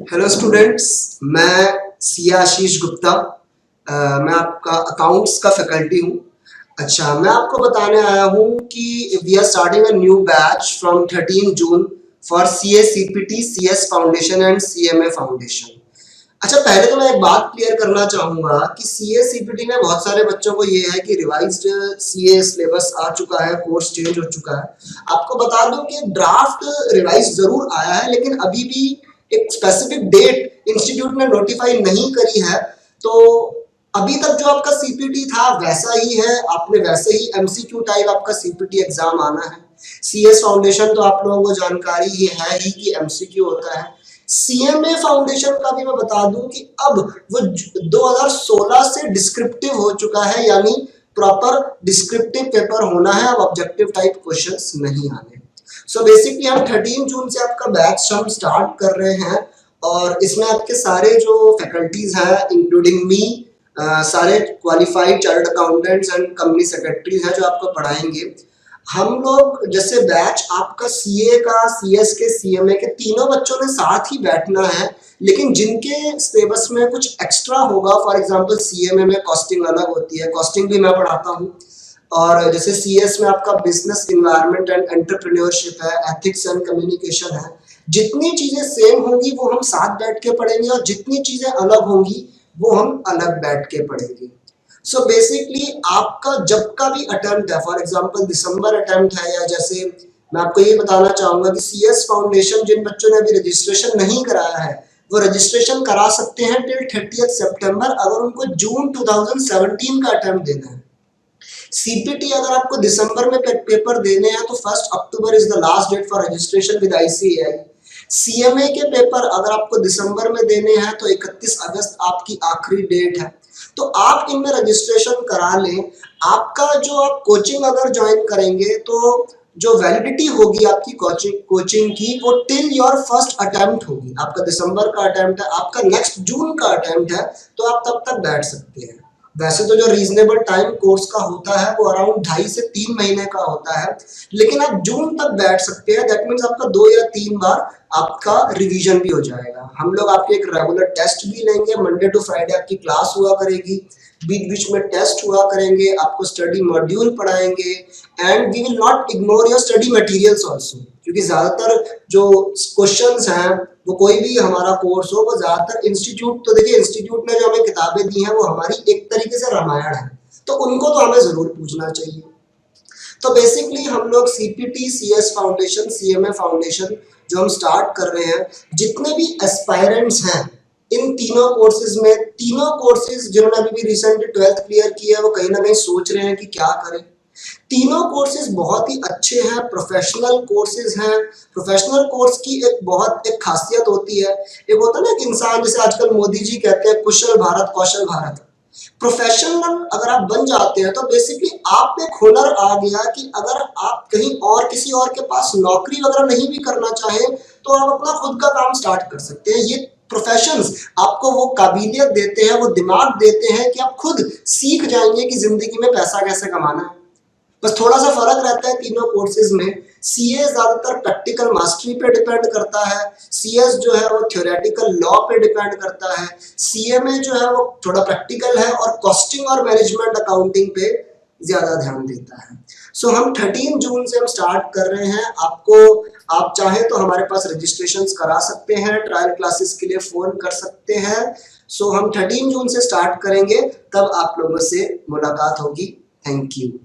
Hello students, मैं सिया आशीष गुप्ता। मैं आपका अकाउंट्स का फैकल्टी हूँ। अच्छा, मैं आपको बताने आया हूँ कि we are starting a new batch from 13 June for C S C P T, C S foundation and C M A foundation. अच्छा, पहले तो मैं एक बात क्लियर करना चाहूँगा कि C S C P T में बहुत सारे बच्चों को ये है कि रिवाइज्ड सी ए सिलेबस आ चुका है, कोर्स चेंज हो चुका है। आपको बता दूं कि ड्राफ्ट रिवाइज ज़रूर आया है, लेकिन अभी भी एक स्पेसिफिक डेट इंस्टीट्यूट ने नोटिफाई नहीं करी है। तो अभी तक जो आपका सीपीटी था वैसा ही है, आपने वैसे ही एमसीक्यू टाइप आपका सीपीटी एग्जाम आना है। सीएस फाउंडेशन तो आप लोगों को जानकारी ही है ही कि एमसीक्यू होता है। सीएमए फाउंडेशन का भी मैं बता दूं कि अब वो 2016 से डिस्क्रिप्टिव हो चुका है, यानी प्रॉपर डिस्क्रिप्टिव पेपर होना है, अब ऑब्जेक्टिव टाइप क्वेश्चंस नहीं आने। सो बेसिकली हम 13 जून से आपका बैच हम स्टार्ट कर रहे हैं और इसमें आपके सारे जो फैकल्टीज हैं इंक्लूडिंग मी, सारे qualified chartered accountants and company secretaries हैं जो आपको पढ़ाएंगे। हम लोग जैसे बैच आपका सीए का, सीएस के, सीएमए के तीनों बच्चों ने साथ ही बैठना है, लेकिन जिनके सिलेबस में कुछ एक्स्ट्रा होगा, फॉर एग्जांपल सीएमए में कॉस्टिंग अलग होती है, कॉस्टिंग भी मैं पढ़ाता हूँ। और जैसे सीएस में आपका बिजनेस इन्वायरमेंट एंड एंटरप्रेन्योरशिप है, एथिक्स एंड कम्युनिकेशन है। जितनी चीजें सेम होंगी वो हम साथ बैठ के पढ़ेंगे और जितनी चीजें अलग होंगी वो हम अलग बैठ के पढ़ेंगे। सो बेसिकली आपका जब का भी अटेम्प्ट है, फॉर एग्जांपल दिसंबर अटेम्प्ट है, या जैसे मैं आपको ये बताना चाहूंगा कि सीएस फाउंडेशन जिन बच्चों ने अभी रजिस्ट्रेशन नहीं कराया है वो रजिस्ट्रेशन करा सकते हैं टिल 30 सितंबर, अगर उनको जून 2017 का अटेम्प्ट देना है। सीपीटी अगर आपको दिसंबर में पेपर देने हैं तो 1 October is the last date for registration with ICAI. CMA के पेपर अगर आपको दिसंबर में देने हैं तो 31 अगस्त आपकी आखिरी डेट है। तो आप इनमें रजिस्ट्रेशन करा लें। आपका जो आप कोचिंग अगर ज्वाइन करेंगे तो जो वैलिडिटी होगी आपकी कोचिंग की वो टिल योर फर्स्ट अटेम्प्ट होगी। आपका दिसंबर का अटेम्प्ट है, आपका नेक्स्ट जून का अटेम्प्ट है, तो आप तब तक बैठ सकते हैं। वैसे तो जो रीजनेबल टाइम कोर्स का होता है वो अराउंड 2.5 से 3 महीने का होता है, लेकिन आप जून तक बैठ सकते हैं। दैट मीन्स आपका 2 या 3 बार आपका रिवीजन भी हो जाएगा। हम लोग आपके एक रेगुलर टेस्ट भी लेंगे, मंडे टू फ्राइडे आपकी क्लास हुआ करेगी, बीच बीच में टेस्ट हुआ करेंगे, आपको स्टडी मॉड्यूल पढ़ाएंगे and we will not ignore your study materials also, क्योंकि ज्यादातर जो क्वेश्चंस हैं वो कोई भी हमारा कोर्स हो वो ज्यादातर इंस्टीट्यूट, तो देखिए इंस्टीट्यूट ने जो हमें किताबें दी हैं वो हमारी एक तरीके से रामायण है, तो उनको तो हमें जरूर पूछना चाहिए। तो बेसिकली हम लोग CPT, CS foundation, CMA foundation जो हम स्टार्ट कर रहे हैं, जितने भी एस्पायरेंट्स हैं इन तीनों कोर्सेज में, तीनों कोर्सेज जिन्होंने अभी भी रिसेंटली 12th क्लियर किया है वो कहीं ना कहीं सोच रहे हैं कि क्या करें। तीनों कोर्सेज बहुत ही अच्छे हैं, प्रोफेशनल कोर्सेज हैं। प्रोफेशनल कोर्स की एक खासियत होती है, एक होता है ना कि इंसान, जैसे आजकल मोदी जी कहते हैं कुशल भारत कौशल भारत। प्रोफेशनल अगर आप बन जाते हैं तो बेसिकली आप में हुनर आ गया कि अगर आप कहीं और किसी और के पास नौकरी वगैरह नहीं भी करना चाहें तो आप अपना खुद का काम स्टार्ट कर सकते हैं। ये प्रोफेशंस आपको वो काबिलियत देते हैं, वो दिमाग देते हैं कि आप खुद सीख जाएंगे कि जिंदगी में पैसा कैसे कमाना है। बस थोड़ा सा फर्क रहता है तीनों कोर्सेज में। सीए ज्यादातर प्रैक्टिकल मास्टरी पे डिपेंड करता है, सीएस जो है वो थ्योरेटिकल लॉ पे डिपेंड करता है, सीएमए जो है वो थोड़ा प्रैक्टिकल है और कॉस्टिंग और मैनेजमेंट अकाउंटिंग पे ज्यादा ध्यान देता है। सो हम 13 जून से हम स्टार्ट कर रहे हैं। आपको, आप चाहे तो हमारे पास रजिस्ट्रेशन करा सकते हैं, ट्रायल क्लासेस के लिए फोन कर सकते हैं। सो हम 13 जून से स्टार्ट करेंगे, तब आप लोगों से मुलाकात होगी। Thank you.